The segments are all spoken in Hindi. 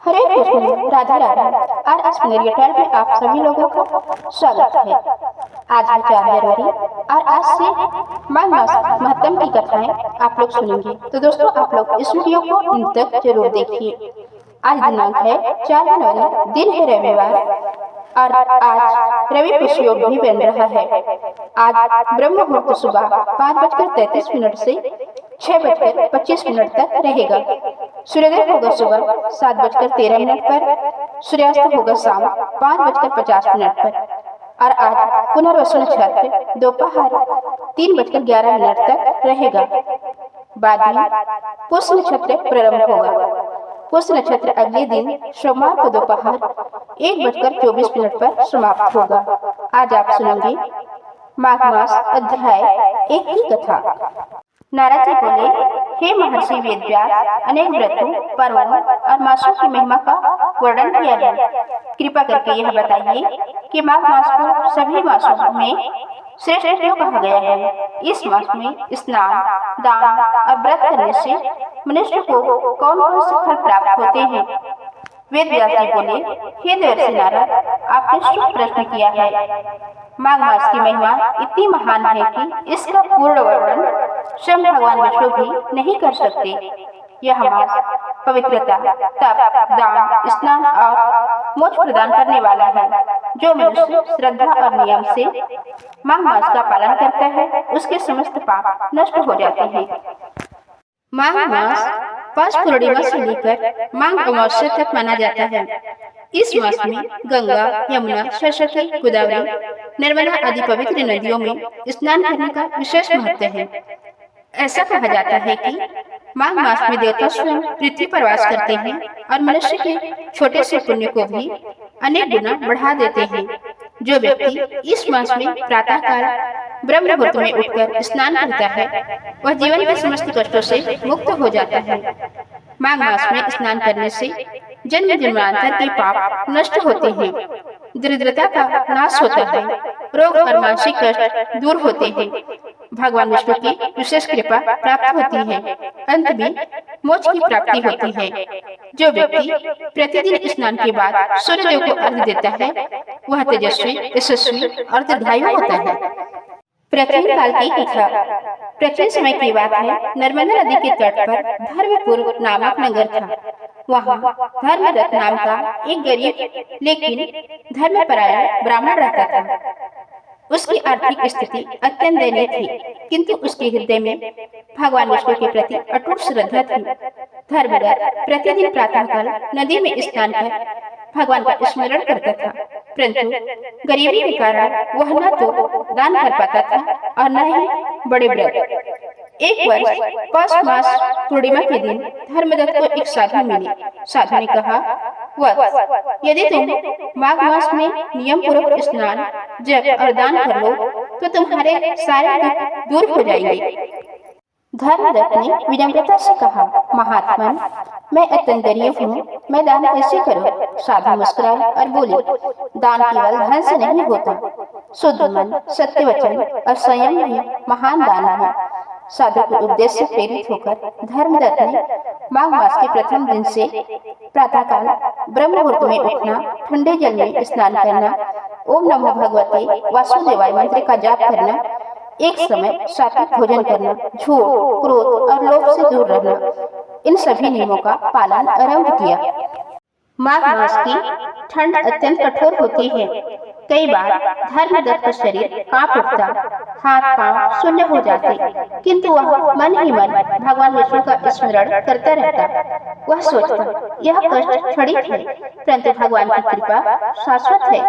हरे कृष्ण, राधे राधे। और इस मेरे ट्वेल्व में आप सभी लोगों का स्वागत है। आज है 4 जनवरी और आज से माघ मास महत्तम की कथाएं आप लोग सुनेंगे। तो दोस्तों, आप लोग इस वीडियो को अंत तक जरूर देखिए। आज दिनांक है 4 जनवरी, दिन है रविवार और आज रवि पुष्य योग भी बन रहा है। आज ब्रह्म मुहूर्त सुबह 5:33 से 6:25 तक रहेगा। सूर्योदय होगा सुबह 7:13 पर, सूर्यास्त होगा शाम 5:50 पर और आज पुनर्वसु नक्षत्र दोपहर 3:11 तक रहेगा। बाद में पुष्य नक्षत्र प्रारंभ होगा। पुष्य नक्षत्र अगले दिन सोमवार को दोपहर 1:24 पर समाप्त होगा। आज आप सुनेंगे माघ मास अध्याय 1 की कथा। नारद जी बोले, हे महर्षि वेदव्यास, अनेक व्रतों, पर्वों और मासों की महिमा का वर्णन किया है। कृपा करके यह बताइए कि माघ मास को सभी मासों में श्रेष्ठ क्यों कहा गया है। इस मास में स्नान, दान और व्रत करने से मनुष्य को कौन कौन से फल प्राप्त होते हैं। वेद व्यास जी बोले, हे देवर्षि नारद, आपने शुभ प्रश्न किया है। माघ मास की महिमा इतनी महान है कि इसका पूर्ण वर्णन स्वयं भगवान विष्णु भी नहीं कर सकते। यह मास पवित्रता, तप, दान, स्नान और मोक्ष प्रदान करने वाला है। जो मनुष्य श्रद्धा और नियम से माघ मास का पालन करता है, उसके समस्त पाप नष्ट हो जाते हैं। माघ मास पौष पूर्णिमा से लेकर माघ अमावस्या तक माना जाता है। इस मास में गंगा, यमुना, सरस्वती, गोदावरी, नर्मदा आदि पवित्र नदियों में स्नान करने का विशेष महत्व है। ऐसा कहा जाता है कि माघ मास में देवता स्वयं पृथ्वी पर वास करते हैं और मनुष्य के छोटे से पुण्य को भी अनेक गुना बढ़ा देते हैं। जो व्यक्ति इस मास में प्रातः काल ब्रह्म मुहूर्त में उठकर स्नान करता है, वह जीवन के समस्त कष्टों से मुक्त हो जाता है। माघ मास में स्नान करने से जन्म जन्मांतर के पाप नष्ट होते हैं, दरिद्रता का नाश होता है, रोग और मानसिक कष्ट दूर होते हैं, भगवान विष्णु की विशेष कृपा प्राप्त होती है, अंत में मोक्ष की प्राप्ति होती है। जो व्यक्ति प्रतिदिन स्नान के बाद सूर्यदेव को अर्घ्य देता है, वह तेजस्वी, यशस्वी और दीर्घायु होता है। प्राचीन काल की कथा। प्राचीन समय की बात है, नर्मदा नदी के तट पर धर्मपुर नामक नगर था। वहाँ धर्मरथ नाम का एक गरीब लेकिन धर्मपरायण ब्राह्मण रहता था। उसकी आर्थिक स्थिति अत्यंत दयनीय थी, किंतु उसके हृदय में भगवान विष्णु के प्रति अटूट श्रद्धा थी। धर्मरथ प्रतिदिन प्रातःकाल नदी में स्नान कर भगवान का स्मरण करता था, परंतु गरीबी के कारण वह न तो दान कर पाता था और न ही बड़े व्रत। एक वर्ष पौष मास पूर्णिमा के दिन धर्मदत्त को एक साधु मिले। साधु ने कहा, वत्स, यदि तुम माघ मास में नियम पूर्वक स्नान, जप और दान कर लो तो तुम्हारे सारे दुख दूर हो जाएंगे। धर्मदत्त ने विनम्रता से कहा, महात्मन, मैं अत्यंत गरीब हूँ, मैं दान कैसे करूँ। साधु मुस्कुराए और बोले, दान केवल धन से नहीं होता, शुद्ध मन, सत्य वचन और संयम ही महान दान है। साधु के उपदेश से प्रेरित होकर धर्मदत्त ने माघ मास के प्रथम दिन से प्रातःकाल ब्रह्म मुहूर्त में उठना, ठंडे जल में स्नान करना, ओम नमो भगवते वासुदेवाय मंत्र का जाप करना, एक समय सात्विक भोजन करना, झूठ, क्रोध और लोभ से दूर रहना, इन सभी नियमों का पालन आरंभ किया। माघ मास की ठंड अत्यंत कठोर होती है। कई बार धर्मदत्त का शरीर कांप उठता, हाथ पांव शून्य हो जाते, किंतु वह मन ही मन भगवान विष्णु का स्मरण करता रहता। वह सोचता, यह कष्ट क्षणिक है, परंतु भगवान की कृपा शाश्वत है।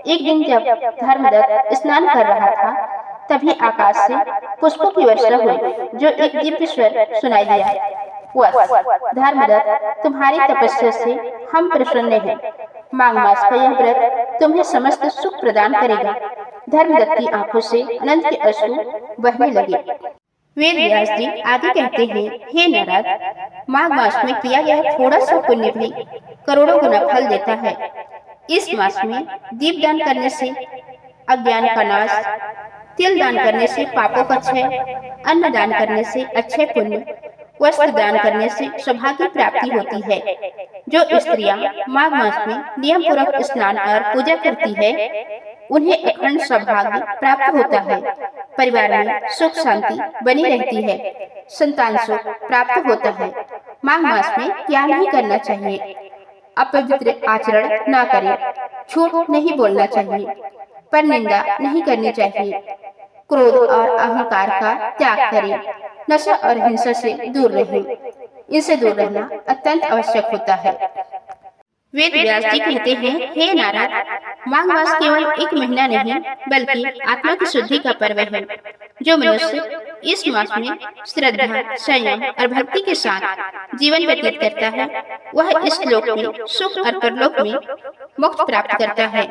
एक दिन जब धर्मदत्त स्नान कर रहा था, तभी आकाश से पुष्पों की वर्षा हुई, जो एक दिव्य स्वर सुनाई दिया, वत्स, धर्मदत्त, तुम्हारी तपस्या से हम प्रसन्न हैं। माघ मास का यह व्रत तुम्हें समस्त सुख प्रदान करेगा। धर्मदत्त की आंखों से अनंत के अश्रु बहने लगे। वेद व्यास जी आगे कहते हैं, हे नारद, माघ मास में किया गया थोड़ा सा पुण्य भी करोड़ों गुना फल देता है। इस मास में दीप दान करने से अज्ञान का नाश, तिल दान करने से पापों का क्षय, अन्न दान करने से अच्छे पुण्य, वस्त्र दान करने से सौभाग्य प्राप्ति होती है। जो स्त्रियां माघ मास में नियम पूर्वक स्नान और पूजा करती है, उन्हें अखंड सौभाग्य प्राप्त होता है। परिवार में सुख शांति बनी रहती है। संतान सुख प्राप्त होता है। माघ मास में क्या नहीं करना चाहिए? अपवित्र आचरण न करें, झूठ नहीं बोलना चाहिए, पर निंदा नहीं करनी चाहिए, क्रोध और अहंकार का त्याग करें, नशा और हिंसा से दूर रहें। इनसे दूर रहना अत्यंत आवश्यक होता है। वेद व्यास जी कहते हैं, हे नारद, माघ मास केवल एक महीना नहीं बल्कि आत्मा की शुद्धि का पर्व है। जो मनुष्य इस मास में श्रद्धा, संयम और भक्ति के साथ जीवन व्यतीत करता है, वह इस लोक में सुख और परलोक में मोक्ष प्राप्त करता है।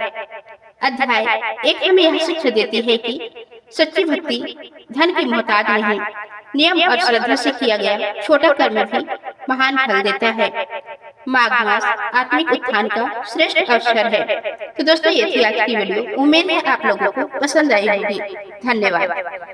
अध्याय 1 हमें यह शिक्षा देती है कि सच्ची भक्ति धन की मोहताज नहीं, नियम और श्रद्धा से किया गया छोटा कर्म भी महान फल देता है। माघ मास आत्मिक उत्थान का श्रेष्ठ अवसर है। तो दोस्तों, ये थी आज की वीडियो। उम्मीद है आप लोगों को पसंद आई होगी। धन्यवाद।